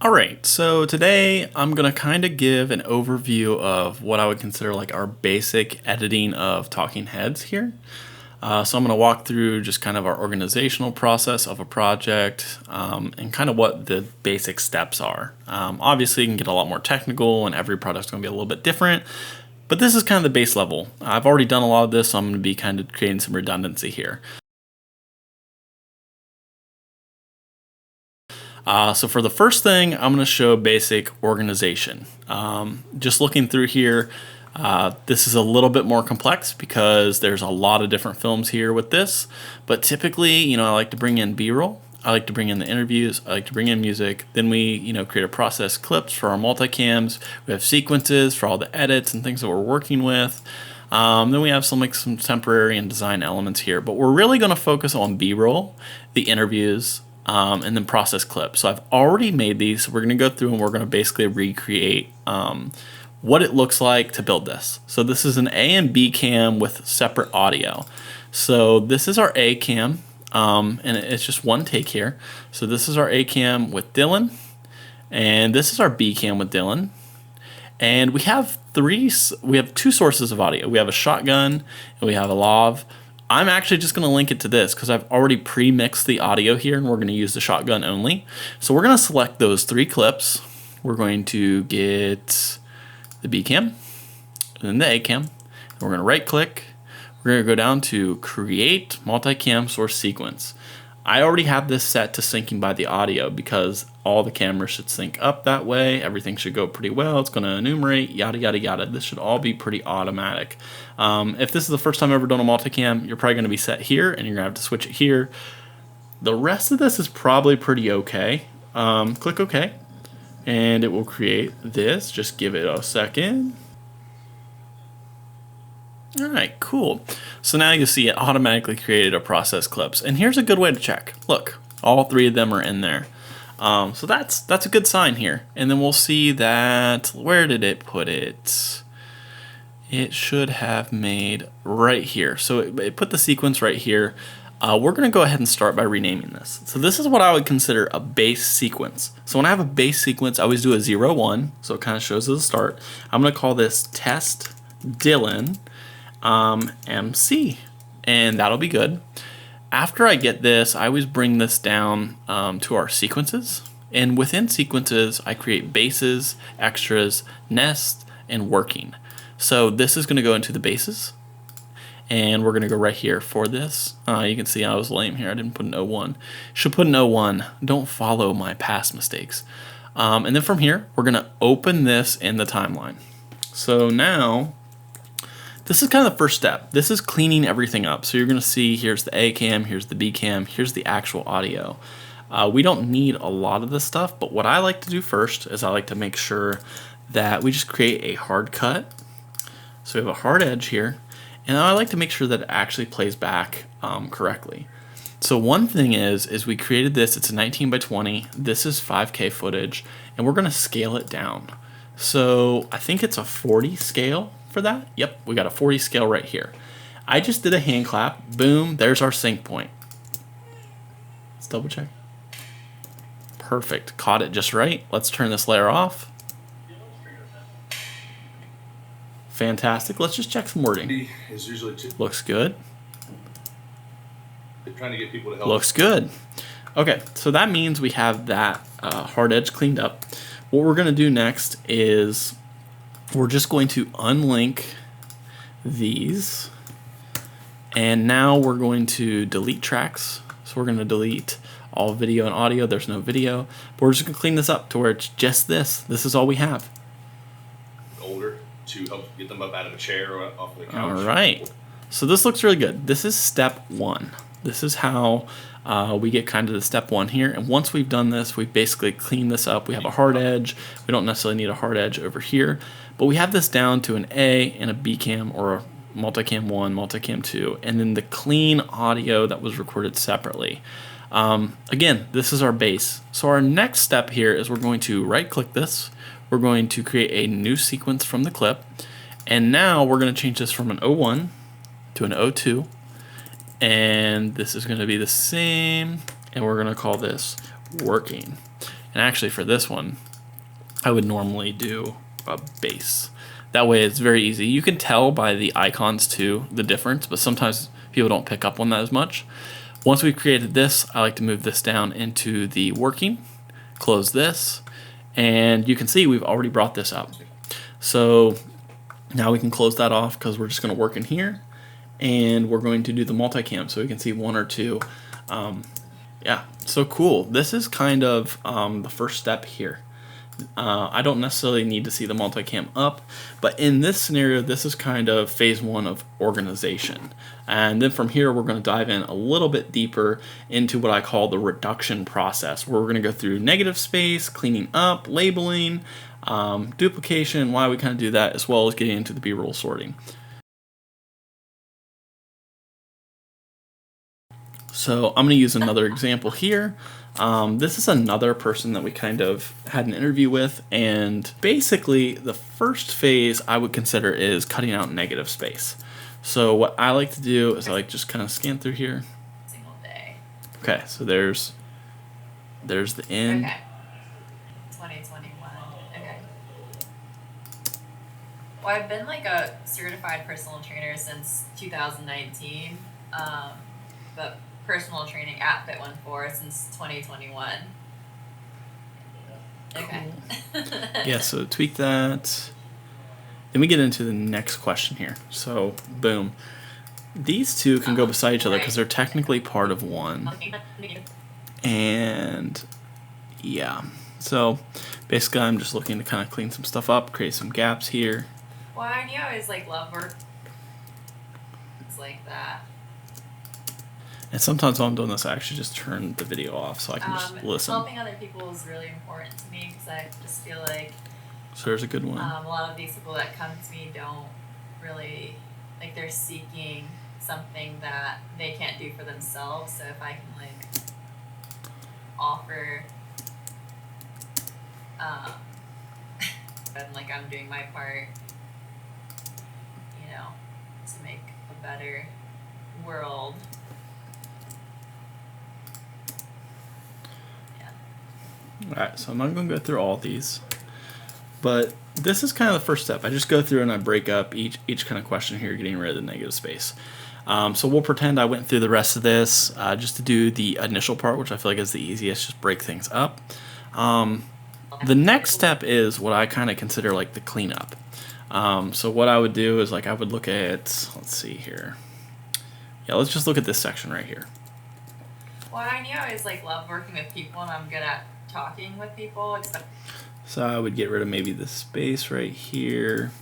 All right, so today I'm gonna kind of give an overview of what I would consider like our basic editing of talking heads here. So I'm gonna walk through just kind of our organizational process of a project and kind of what the basic steps are. Obviously, you can get a lot more technical and every project's gonna be a little bit different, but this is kind of the base level. I've already done a lot of this, so I'm gonna be kind of creating some redundancy here. So for the first thing, I'm going to show basic organization. Just looking through here, this is a little bit more complex because there's a lot of different films here with this. But typically, I like to bring in B-roll. I like to bring in the interviews. I like to bring in music. Then we, create a process clips for our multicams. We have sequences for all the edits and things that we're working with. Then we have some temporary and design elements here, but we're really going to focus on B-roll, the interviews, and then process clips. So I've already made these. So we're going to go through and we're going to basically recreate what it looks like to build this. So this is an A and B cam with separate audio. So this is our A cam, and it's just one take here. So this is our A cam with Dylan, and this is our B cam with Dylan. And we have two sources of audio. We have a shotgun and we have a lav. I'm actually just going to link it to this because I've already pre-mixed the audio here and we're going to use the shotgun only. So we're going to select those three clips. We're going to get the B cam and then the A cam. And we're going to right click. We're going to go down to create multicam source sequence. I already have this set to syncing by the audio because all the cameras should sync up that way. Everything should go pretty well. It's going to enumerate, yada, yada, yada. This should all be pretty automatic. If this is the first time I've ever done a multicam, you're probably going to be set here and you're going to have to switch it here. The rest of this is probably pretty okay. Click OK and it will create this. Just give it a second. All right, cool. So now you see it automatically created a process clips. And here's a good way to check. Look, all three of them are in there. So that's a good sign here. And then we'll see that, where did it put it? It should have made right here. So it put the sequence right here. We're gonna go ahead and start by renaming this. So this is what I would consider a base sequence. So when I have a base sequence, I always do a 0, 1. So it kind of shows as a start. I'm gonna call this test Dylan. MC, and that'll be good. After I get this, I always bring this down to our sequences, and within sequences I create bases, extras, nest, and working. So this is going to go into the bases, and we're going to go right here for this. You can see I was lame here. I didn't put an 01. Should put an 01. Don't follow my past mistakes. And then from here we're going to open this in the timeline. So now this is kind of the first step. This is cleaning everything up. So you're going to see here's the A cam, here's the B cam, here's the actual audio. We don't need a lot of this stuff, but what I like to do first is I like to make sure that we just create a hard cut. So we have a hard edge here, and I like to make sure that it actually plays back correctly. So one thing is we created this, it's a 19 by 20, this is 5K footage, and we're going to scale it down. So I think it's a 40 scale. For that, yep, we got a 40 scale right here. I just did a hand clap, boom, there's our sync point. Let's double check. Perfect, caught it just right. Let's turn this layer off. Fantastic, let's just check some wording. Looks good. They're trying to get people to help. Looks good. Okay, so that means we have that hard edge cleaned up. What we're gonna do next is we're just going to unlink these, and now we're going to delete tracks. So we're going to delete all video and audio. There's no video, but we're just going to clean this up to where it's just this. This is all we have. Older to help get them up out of a chair or off the couch. All right. So this looks really good. This is step 1. This is how we get kind of the step 1 here. And once we've done this, we basically clean this up. We have a hard edge. We don't necessarily need a hard edge over here, but we have this down to an A and a B cam, or a multicam 1, multicam 2, and then the clean audio that was recorded separately. Again, this is our base. So our next step here is we're going to right click this. We're going to create a new sequence from the clip. And now we're going to change this from an 01 to an 02. And this is going to be the same, and we're going to call this working. And actually for this one, I would normally do a base. That way it's very easy. You can tell by the icons too the difference, but sometimes people don't pick up on that as much. Once we've created this, I like to move this down into the working, close this, and you can see we've already brought this up. So now we can close that off because we're just going to work in here, and we're going to do the multicam so we can see one or two. Yeah, so cool. This is kind of the first step here. I don't necessarily need to see the multicam up, but in this scenario, this is kind of phase one of organization. And then from here, we're going to dive in a little bit deeper into what I call the reduction process, where we're going to go through negative space, cleaning up, labeling, duplication, why we kind of do that, as well as getting into the B-roll sorting. So I'm going to use another example here. This is another person that we kind of had an interview with, and basically the first phase I would consider is cutting out negative space. So what I like to do is I like just kind of scan through here. Single day. Okay, so there's the end. Okay. 2021. Okay. Well, I've been like a certified personal trainer since 2019, but personal training at Fit14 since 2021. Okay. Cool. Yeah, so tweak that. Then we get into the next question here. So, boom. These two can go beside each other because they're technically part of one. And yeah, so basically I'm just looking to kind of clean some stuff up, create some gaps here. Well, I knew I always like love work. It's like that. And sometimes while I'm doing this, I actually just turn the video off so I can just listen. Helping other people is really important to me because I just feel like So there's a good one. a lot of these people that come to me don't really, like, they're seeking something that they can't do for themselves. So if I can like offer, and like I'm doing my part, you know, to make a better world. Alright, so I'm not going to go through all these, but this is kind of the first step. I just go through and I break up each kind of question here, getting rid of the negative space. So we'll pretend I went through the rest of this just to do the initial part, which I feel like is the easiest, just break things up. The next step is what I kind of consider like the cleanup. So what I would do is like I would look at, let's see here. Yeah, let's just look at this section right here. Well, I knew I always like love working with people and I'm good at talking with people, except So I would get rid of maybe the space right here.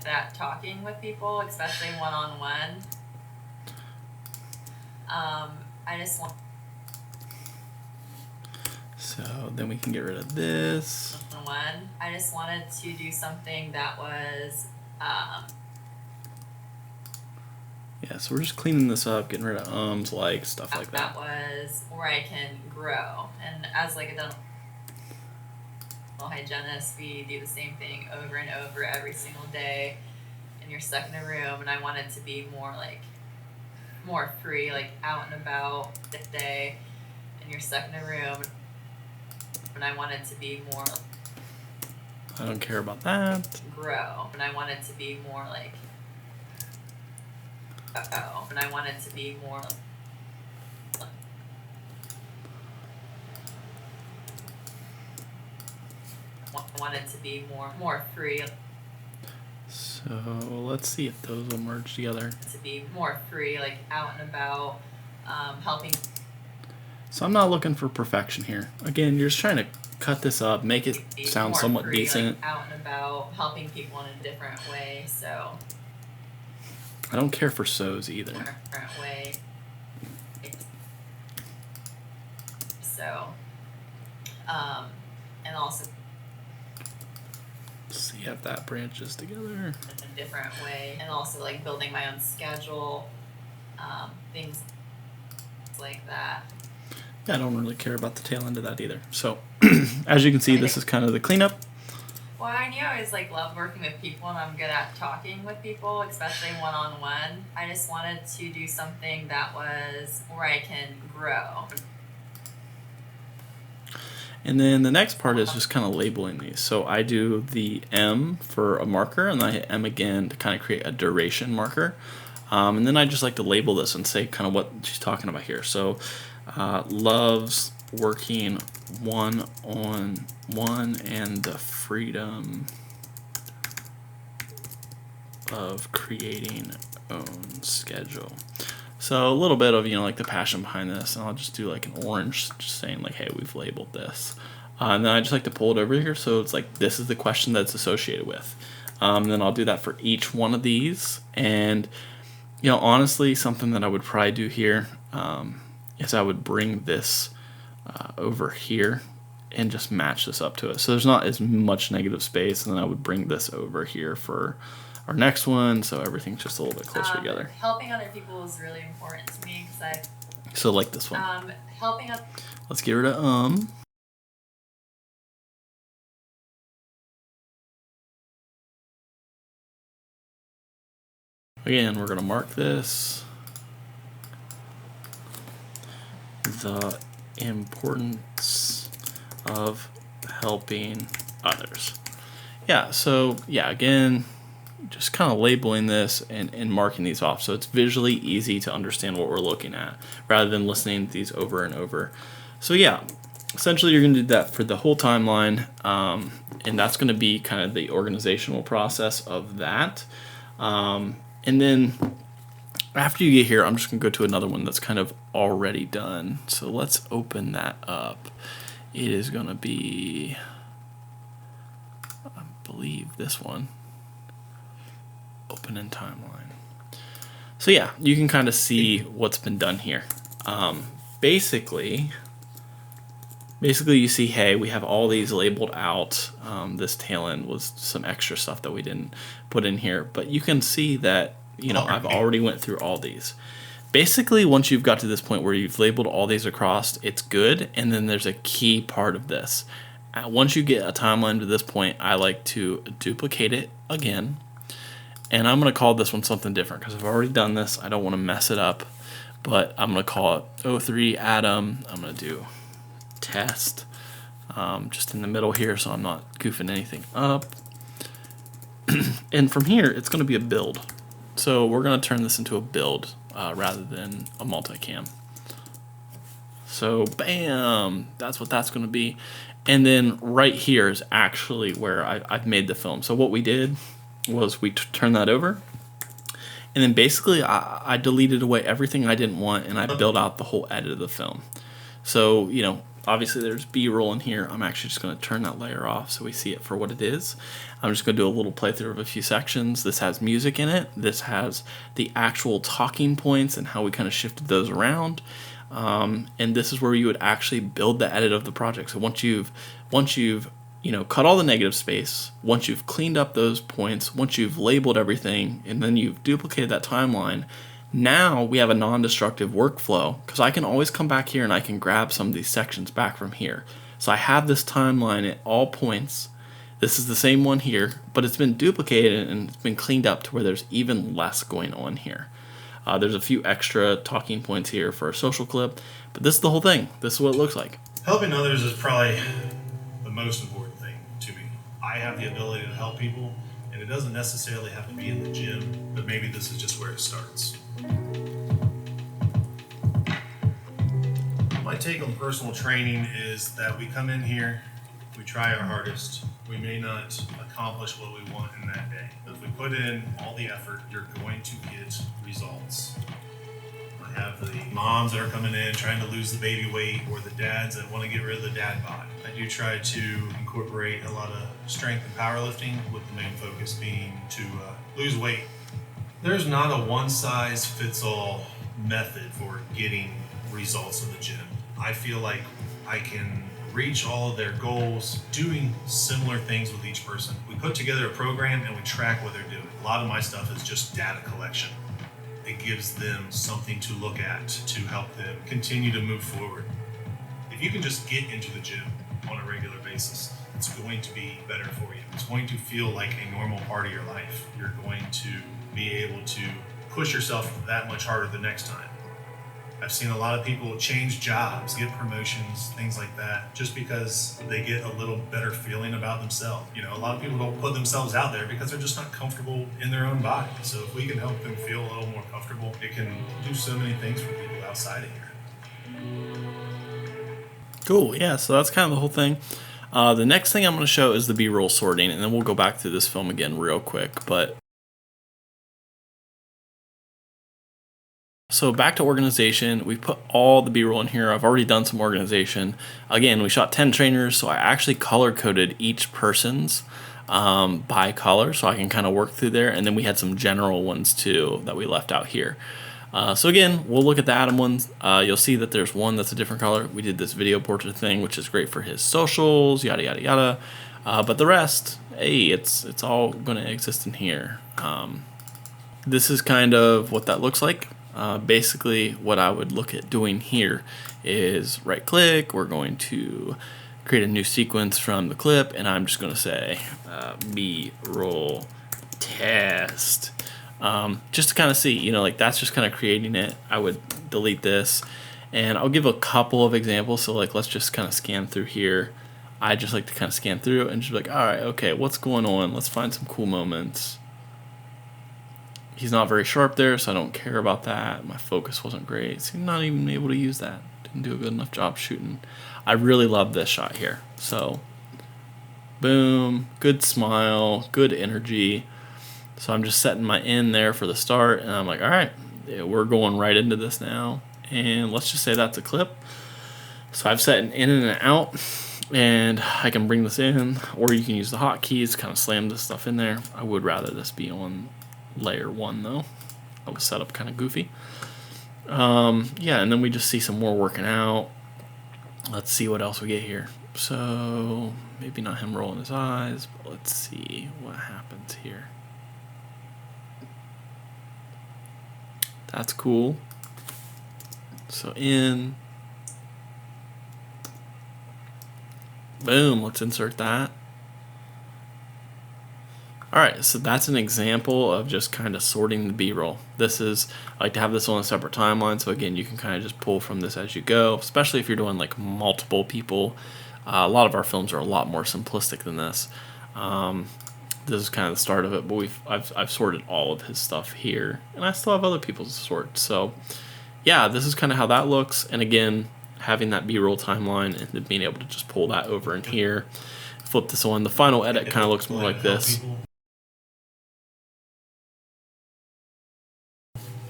that talking with people, especially one-on-one. I just want So then we can get rid of this. one. I just wanted to do something that was Yeah, so we're just cleaning this up, getting rid of ums, like, stuff like that. that was where I can grow. And as like a dental hygienist, we do the same thing over and over every single day, and you're stuck in a room. And I wanted to be more free, like out and about this day, and you're stuck in a room. And I wanted to be more I don't care about that. grow. And I wanted to be more like and I wanted to be more wanted to be more free. So let's see if those will merge together. To be more free, like out and about, helping. So I'm not looking for perfection here. Again, you're just trying to cut this up, make it sound more somewhat free, decent. Like out and about, helping people in a different way. So. I don't care for so's either. Different way. So, and also. See if that branches together. In a different way, and also like building my own schedule, things like that. Yeah, I don't really care about the tail end of that either. So, as you can see, this is kind of the cleanup. Well, I knew I always like love working with people and I'm good at talking with people, especially one-on-one. I just wanted to do something that was where I can grow. And then the next part is just kind of labeling these. So I do the M for a marker, and then I hit M again to kind of create a duration marker. And then I just like to label this and say kind of what she's talking about here. So loves working one-on-one and the freedom of creating own schedule. So a little bit of, like the passion behind this, and I'll just do like an orange, just saying like, hey, we've labeled this. And then I just like to pull it over here, so it's like this is the question that's associated with. Then I'll do that for each one of these. And honestly, something that I would probably do here is I would bring this over here and just match this up to it. So there's not as much negative space, and then I would bring this over here for our next one, so everything's just a little bit closer together. Helping other people is really important to me because So like this one. Helping up. Let's get rid of Again, we're gonna mark this the importance of helping others. Again, just kind of labeling this and marking these off so it's visually easy to understand what we're looking at rather than listening to these over and over. So essentially you're going to do that for the whole timeline, and that's going to be kind of the organizational process of that. And then after you get here, I'm just going to go to another one that's kind of already done. So let's open that up. It is going to be, I believe, this one. Open in timeline. So you can kind of see what's been done here. Basically you see, hey, we have all these labeled out. This tail end was some extra stuff that we didn't put in here, but you can see that I've already went through all these. Basically, once you've got to this point where you've labeled all these across, it's good. And then there's a key part of this. Once you get a timeline to this point, I like to duplicate it again. And I'm going to call this one something different because I've already done this. I don't want to mess it up. But I'm going to call it 03 Atom. I'm going to do test just in the middle here so I'm not goofing anything up. And from here, it's going to be a build. So we're going to turn this into a build rather than a multicam. So bam, that's what that's going to be. And then right here is actually where I've made the film. So what we did was we turned that over, and then basically I deleted away everything I didn't want, and I built out the whole edit of the film. So obviously there's B-roll in here. I'm actually just going to turn that layer off so we see it for what it is. I'm just going to do a little playthrough of a few sections. This has music in it. This has the actual talking points and how we kind of shifted those around. And this is where you would actually build the edit of the project. So once you've cut all the negative space, once you've cleaned up those points, once you've labeled everything, and then you've duplicated that timeline, now we have a non-destructive workflow because I can always come back here and I can grab some of these sections back from here. So I have this timeline at all points. This is the same one here, but it's been duplicated and it's been cleaned up to where there's even less going on here. There's a few extra talking points here for a social clip, but this is the whole thing. This is what it looks like. Helping others is probably the most important thing to me. I have the ability to help people, and it doesn't necessarily have to be in the gym, but maybe this is just where it starts. My take on personal training is that we come in here, we try our hardest. We may not accomplish what we want in that day, but if we put in all the effort, you're going to get results. I have the moms that are coming in trying to lose the baby weight, or the dads that want to get rid of the dad bod. I do try to incorporate a lot of strength and powerlifting, with the main focus being to lose weight. There's not a one-size-fits-all method for getting results in the gym. I feel like I can reach all of their goals doing similar things with each person. We put together a program and we track what they're doing. A lot of my stuff is just data collection. It gives them something to look at to help them continue to move forward. If you can just get into the gym on a regular basis, it's going to be better for you. It's going to feel like a normal part of your life. You're going to be able to push yourself that much harder the next time. I've seen a lot of people change jobs, get promotions, things like that, just because they get a little better feeling about themselves. You know, a lot of people don't put themselves out there because they're just not comfortable in their own body. So if we can help them feel a little more comfortable, it can do so many things for people outside of here. Cool, yeah, so that's kind of the whole thing. The next thing I'm going to show is the B-roll sorting, and then we'll go back through this film again real quick. But so back to organization, we put all the B-roll in here. I've already done some organization. Again, we shot 10 trainers, so I actually color-coded each person's by color, so I can kind of work through there. And then we had some general ones too that we left out here. So again, we'll look at the Adam ones. You'll see that there's one that's a different color. We did this video portrait thing, which is great for his socials, yada, yada, yada. But the rest, hey, it's all going to exist in here. This is kind of what that looks like. Basically, what I would look at doing here is right click. We're going to create a new sequence from the clip, and I'm just going to say B-roll test. Just to kind of see, you know, like that's just kind of creating it. I would delete this, and I'll give a couple of examples. So like, let's just kind of scan through here. I just like to kind of scan through and just be like, all right, okay, what's going on? Let's find some cool moments. He's not very sharp there, so I don't care about that. My focus wasn't great. So I'm not even able to use that. Didn't do a good enough job shooting. I really love this shot here. So, boom, good smile, good energy. So I'm just setting my in there for the start, and I'm like, all right, yeah, we're going right into this now. And let's just say that's a clip. So I've set an in and an out, and I can bring this in, or you can use the hotkeys, kind of slam this stuff in there. I would rather this be on layer 1 though. I was set up kind of goofy. Yeah, and then we just see some more working out. Let's see what else we get here. So maybe not him rolling his eyes, but let's see what happens here. That's cool. So in, boom, let's insert that. Alright, so that's an example of just kind of sorting the B-roll. This is, I like to have this on a separate timeline, so again, you can kind of just pull from this as you go, especially if you're doing like multiple people. A lot of our films are a lot more simplistic than this. This is kind of the start of it, but I've sorted all of his stuff here, and I still have other people's to sort. So yeah, this is kind of how that looks, and again, having that B-roll timeline and then being able to just pull that over in here, flip this on. The final edit kind of looks more like this.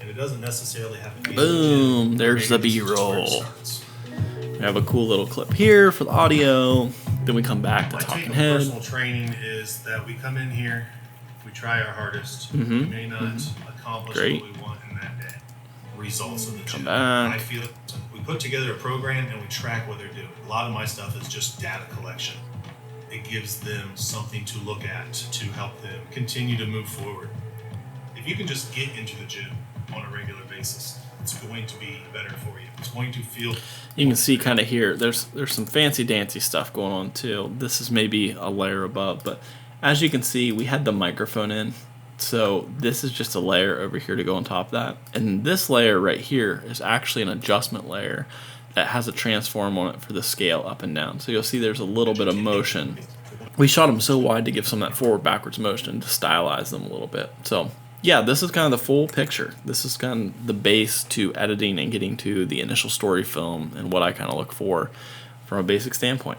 It doesn't necessarily have to be boom, there's the B-roll. We have a cool little clip here for the audio. Then we come back to talking head. Personal training is that we come in here, we try our hardest. We may not accomplish what we want in that day. Results of the Come gym. back. I feel we put together a program and we track what they're doing. A lot of my stuff is just data collection. It gives them something to look at to help them continue to move forward. If you can just get into the gym on a regular basis, it's going to be better for you. It's going to feel. You can see kind of here, there's some fancy dancy stuff going on too. This is maybe a layer above, but as you can see, we had the microphone in. So this is just a layer over here to go on top of that. And this layer right here is actually an adjustment layer that has a transform on it for the scale up and down. So you'll see there's a little bit of motion. We shot them so wide to give some of that forward backwards motion to stylize them a little bit. So yeah, this is kind of the full picture. This is kind of the base to editing and getting to the initial story film and what I kind of look for from a basic standpoint.